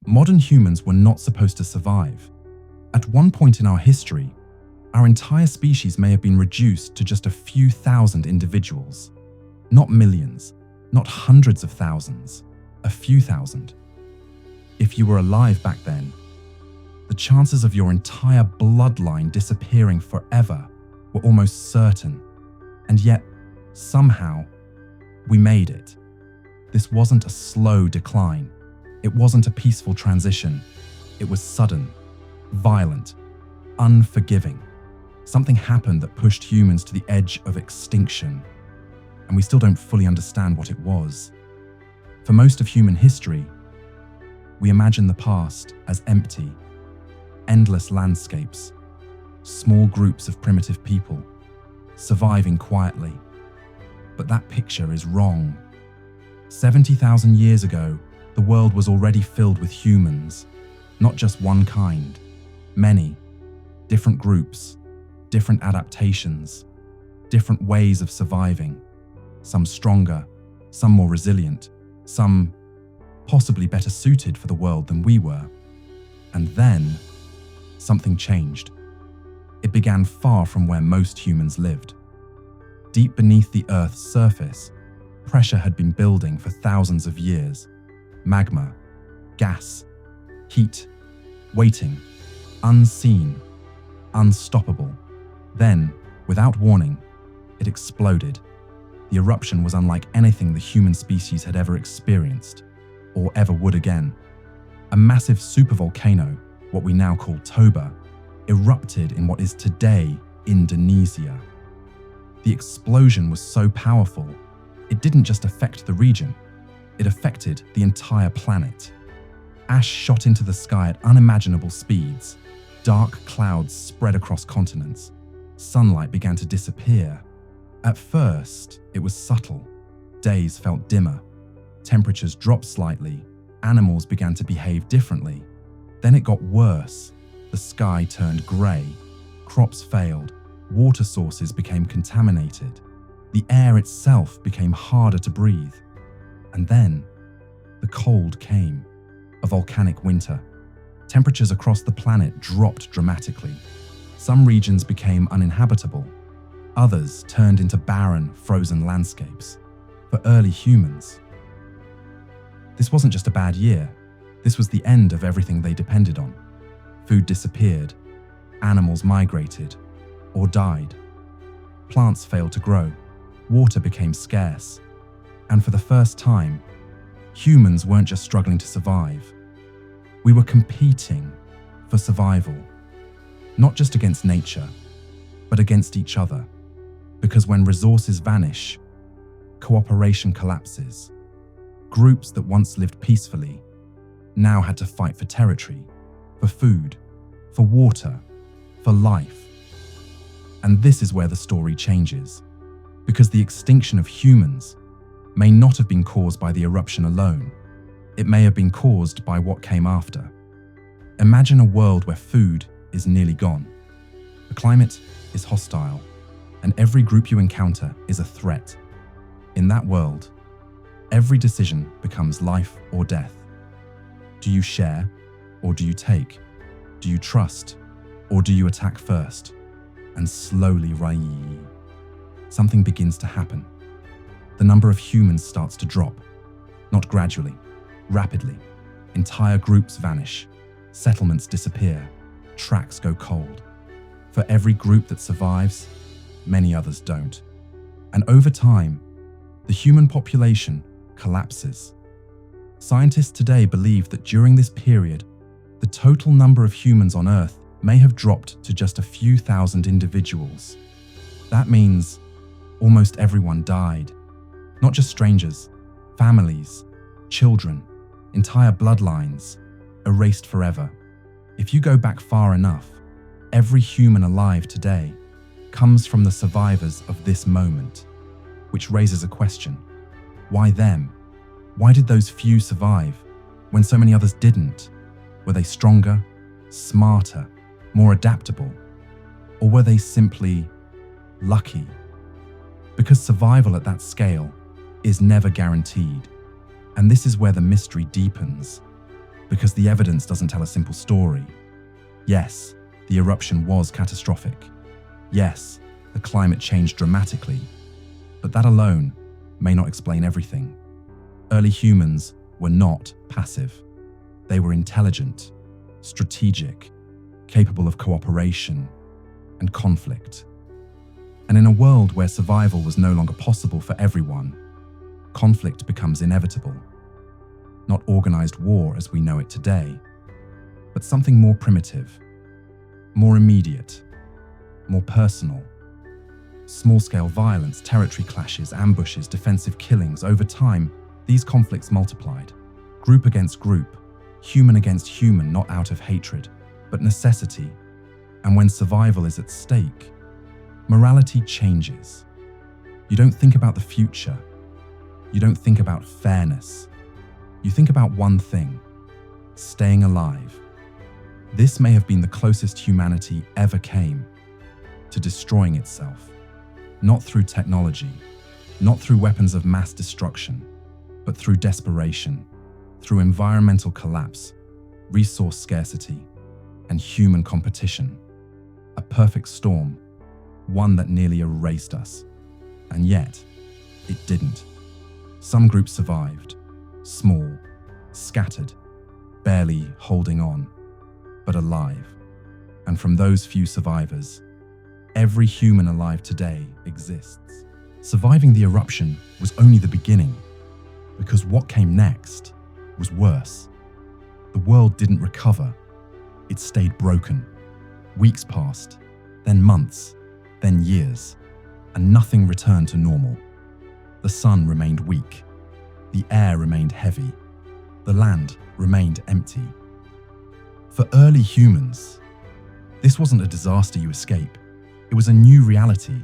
Modern humans were not supposed to survive. At one point in our history, our entire species may have been reduced to just a few thousand individuals. Not millions, not hundreds of thousands, a few thousand. If you were alive back then, the chances of your entire bloodline disappearing forever were almost certain. And yet, somehow, we made it. This wasn't a slow decline. It wasn't a peaceful transition. It was sudden, violent, unforgiving. Something happened that pushed humans to the edge of extinction, and we still don't fully understand what it was. For most of human history, we imagine the past as empty, endless landscapes, small groups of primitive people, surviving quietly. But that picture is wrong. 70,000 years ago, the world was already filled with humans, not just one kind, many, different groups, different adaptations, different ways of surviving, some stronger, some more resilient, some possibly better suited for the world than we were. And then, something changed. It began far from where most humans lived. Deep beneath the Earth's surface, pressure had been building for thousands of years. Magma, gas, heat, waiting, unseen, unstoppable. Then, without warning, it exploded. The eruption was unlike anything the human species had ever experienced, or ever would again. A massive supervolcano, what we now call Toba, erupted in what is today Indonesia. The explosion was so powerful, it didn't just affect the region, it affected the entire planet. Ash shot into the sky at unimaginable speeds. Dark clouds spread across continents. Sunlight began to disappear. At first, it was subtle. Days felt dimmer. Temperatures dropped slightly. Animals began to behave differently. Then it got worse. The sky turned grey. Crops failed. Water sources became contaminated. The air itself became harder to breathe. And then, the cold came. A volcanic winter. Temperatures across the planet dropped dramatically. Some regions became uninhabitable. Others turned into barren, frozen landscapes. For early humans, this wasn't just a bad year. This was the end of everything they depended on. Food disappeared. Animals migrated or died. Plants failed to grow. Water became scarce. And for the first time, humans weren't just struggling to survive. We were competing for survival, not just against nature, but against each other. Because when resources vanish, cooperation collapses. Groups that once lived peacefully now had to fight for territory, for food, for water, for life. And this is where the story changes, because the extinction of humans may not have been caused by the eruption alone. It may have been caused by what came after. Imagine a world where food is nearly gone. The climate is hostile, and every group you encounter is a threat. In that world, every decision becomes life or death. Do you share or do you take? Do you trust or do you attack first? And slowly, something begins to happen. The number of humans starts to drop, not gradually, rapidly. Entire groups vanish, settlements disappear, tracks go cold. For every group that survives, many others don't. And over time, the human population collapses. Scientists today believe that during this period, the total number of humans on Earth may have dropped to just a few thousand individuals. That means almost everyone died. Not just strangers, families, children, entire bloodlines, erased forever. If you go back far enough, every human alive today comes from the survivors of this moment, which raises a question. Why them? Why did those few survive when so many others didn't? Were they stronger, smarter, more adaptable? Or were they simply lucky? Because survival at that scale is never guaranteed. And this is where the mystery deepens. Because the evidence doesn't tell a simple story. Yes, the eruption was catastrophic. Yes, the climate changed dramatically. But that alone may not explain everything. Early humans were not passive. They were intelligent, strategic, capable of cooperation and conflict. And in a world where survival was no longer possible for everyone, conflict becomes inevitable. Not organized war as we know it today, but something more primitive, more immediate, more personal. Small-scale violence, territory clashes, ambushes, defensive killings. Over time, these conflicts multiplied. Group against group, human against human, not out of hatred, but necessity. And when survival is at stake, morality changes. You don't think about the future. You don't think about fairness. You think about one thing: staying alive. This may have been the closest humanity ever came to destroying itself. Not through technology, not through weapons of mass destruction, but through desperation, through environmental collapse, resource scarcity, and human competition. A perfect storm, one that nearly erased us. And yet, it didn't. Some groups survived, small, scattered, barely holding on, but alive. And from those few survivors, every human alive today exists. Surviving the eruption was only the beginning, because what came next was worse. The world didn't recover. It stayed broken. Weeks passed, then months, then years, and nothing returned to normal. The sun remained weak. The air remained heavy. The land remained empty. For early humans, this wasn't a disaster you escape. It was a new reality,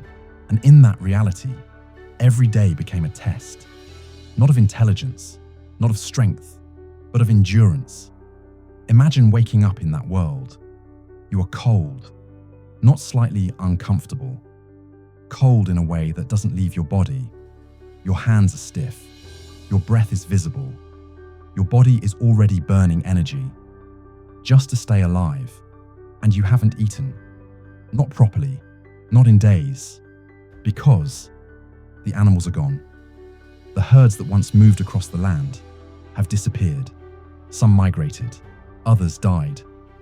and in that reality, every day became a test. Not of intelligence, not of strength, but of endurance. Imagine waking up in that world. You are cold, not slightly uncomfortable. Cold in a way that doesn't leave your body. Your hands are stiff. Your breath is visible. Your body is already burning energy, just to stay alive. And you haven't eaten. Not properly, not in days, because the animals are gone. The herds that once moved across the land have disappeared. Some migrated, others died,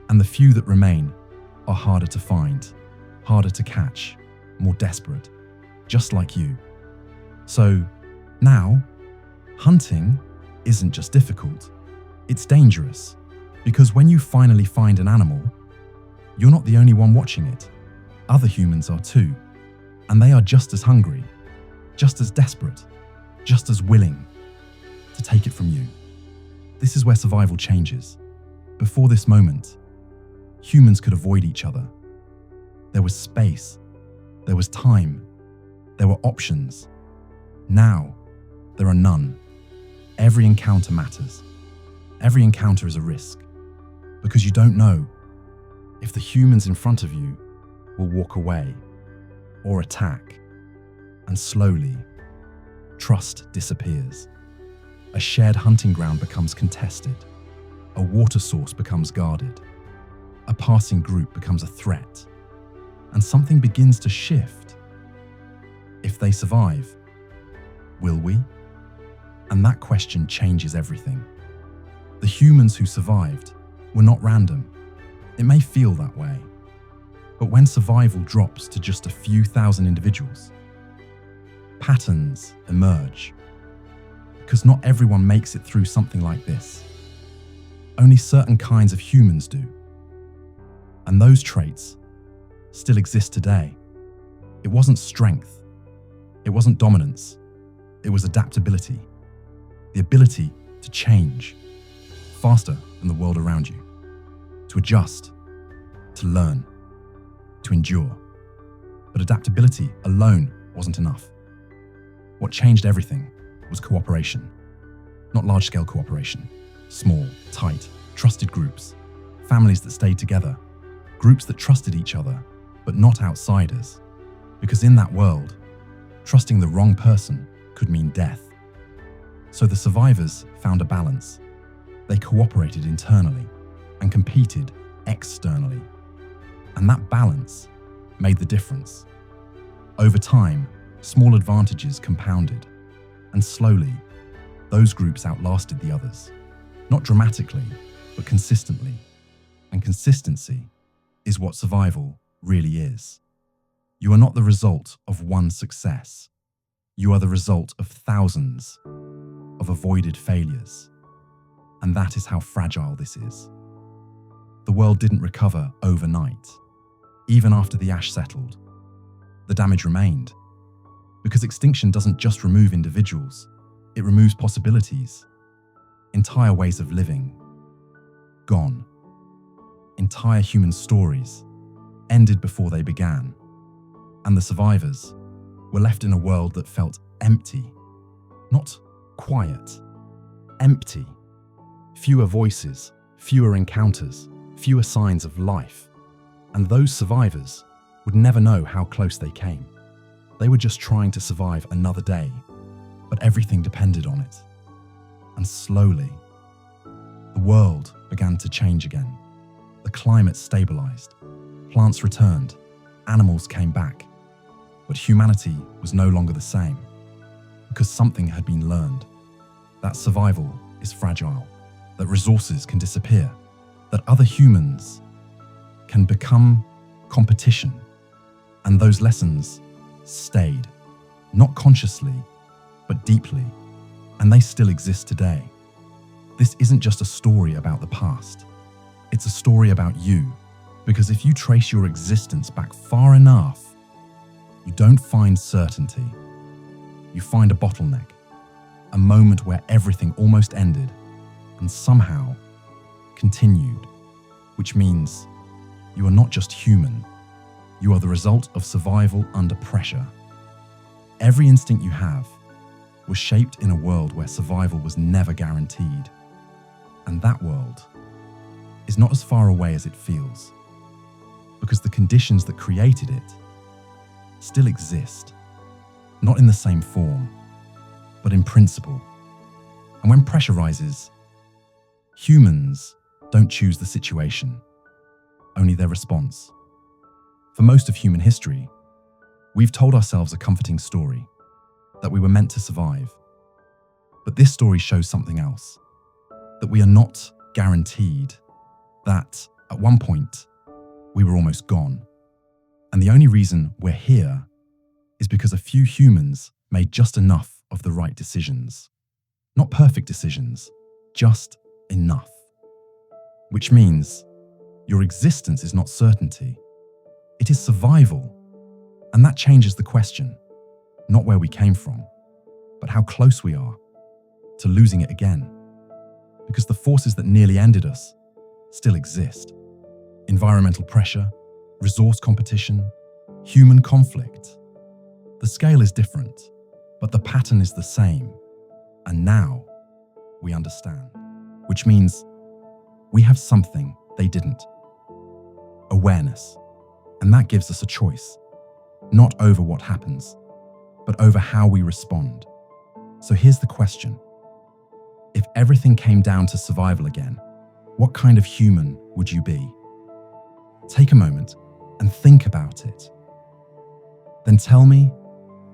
and the few that remain are harder to find, harder to catch, more desperate, just like you. So now, hunting isn't just difficult, it's dangerous, because when you finally find an animal, you're not the only one watching it. Other humans are too, and they are just as hungry, just as desperate, just as willing to take it from you. This is where survival changes. Before this moment, humans could avoid each other. There was space, there was time, there were options. Now, there are none. Every encounter matters. Every encounter is a risk, because you don't know if the humans in front of you will walk away or attack, and slowly, trust disappears. A shared hunting ground becomes contested. A water source becomes guarded. A passing group becomes a threat. And something begins to shift. If they survive, will we? And that question changes everything. The humans who survived were not random. It may feel that way. But when survival drops to just a few thousand individuals, patterns emerge. Because not everyone makes it through something like this. Only certain kinds of humans do. And those traits still exist today. It wasn't strength. It wasn't dominance. It was adaptability. The ability to change faster than the world around you. To adjust. To learn. To endure. But adaptability alone wasn't enough. What changed everything was cooperation. Not large-scale cooperation. Small, tight, trusted groups. Families that stayed together. Groups that trusted each other, but not outsiders. Because in that world, trusting the wrong person could mean death. So the survivors found a balance. They cooperated internally and competed externally. And that balance made the difference. Over time, small advantages compounded, and slowly, those groups outlasted the others. Not dramatically, but consistently. And consistency is what survival really is. You are not the result of one success. You are the result of thousands of avoided failures. And that is how fragile this is. The world didn't recover overnight. Even after the ash settled, the damage remained. Because extinction doesn't just remove individuals, it removes possibilities. Entire ways of living, gone. Entire human stories ended before they began. And the survivors were left in a world that felt empty. Not quiet, empty. Fewer voices, fewer encounters, fewer signs of life. And those survivors would never know how close they came. They were just trying to survive another day, but everything depended on it. And slowly, the world began to change again. The climate stabilized, plants returned, animals came back. But humanity was no longer the same, because something had been learned. That survival is fragile, that resources can disappear, that other humans can become competition. And those lessons stayed, not consciously, but deeply, and they still exist today. This isn't just a story about the past. It's a story about you, because if you trace your existence back far enough, you don't find certainty. You find a bottleneck, a moment where everything almost ended and somehow continued, which means you are not just human, you are the result of survival under pressure. Every instinct you have was shaped in a world where survival was never guaranteed. And that world is not as far away as it feels, because the conditions that created it still exist, not in the same form, but in principle. And when pressure rises, humans don't choose the situation, only their response. For most of human history, we've told ourselves a comforting story, that we were meant to survive. But this story shows something else, that we are not guaranteed, that at one point, we were almost gone. And the only reason we're here is because a few humans made just enough of the right decisions. Not perfect decisions, just enough. Which means your existence is not certainty. It is survival. And that changes the question, not where we came from, but how close we are to losing it again. Because the forces that nearly ended us still exist. Environmental pressure, resource competition, human conflict. The scale is different, but the pattern is the same. And now we understand, which means we have something they didn't. Awareness. And that gives us a choice, not over what happens, but over how we respond. So here's the question. If everything came down to survival again, what kind of human would you be? Take a moment and think about it. Then tell me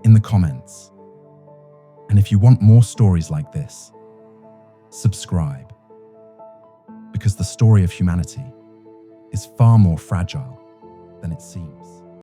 in the comments. And if you want more stories like this, subscribe. Because the story of humanity is far more fragile than it seems.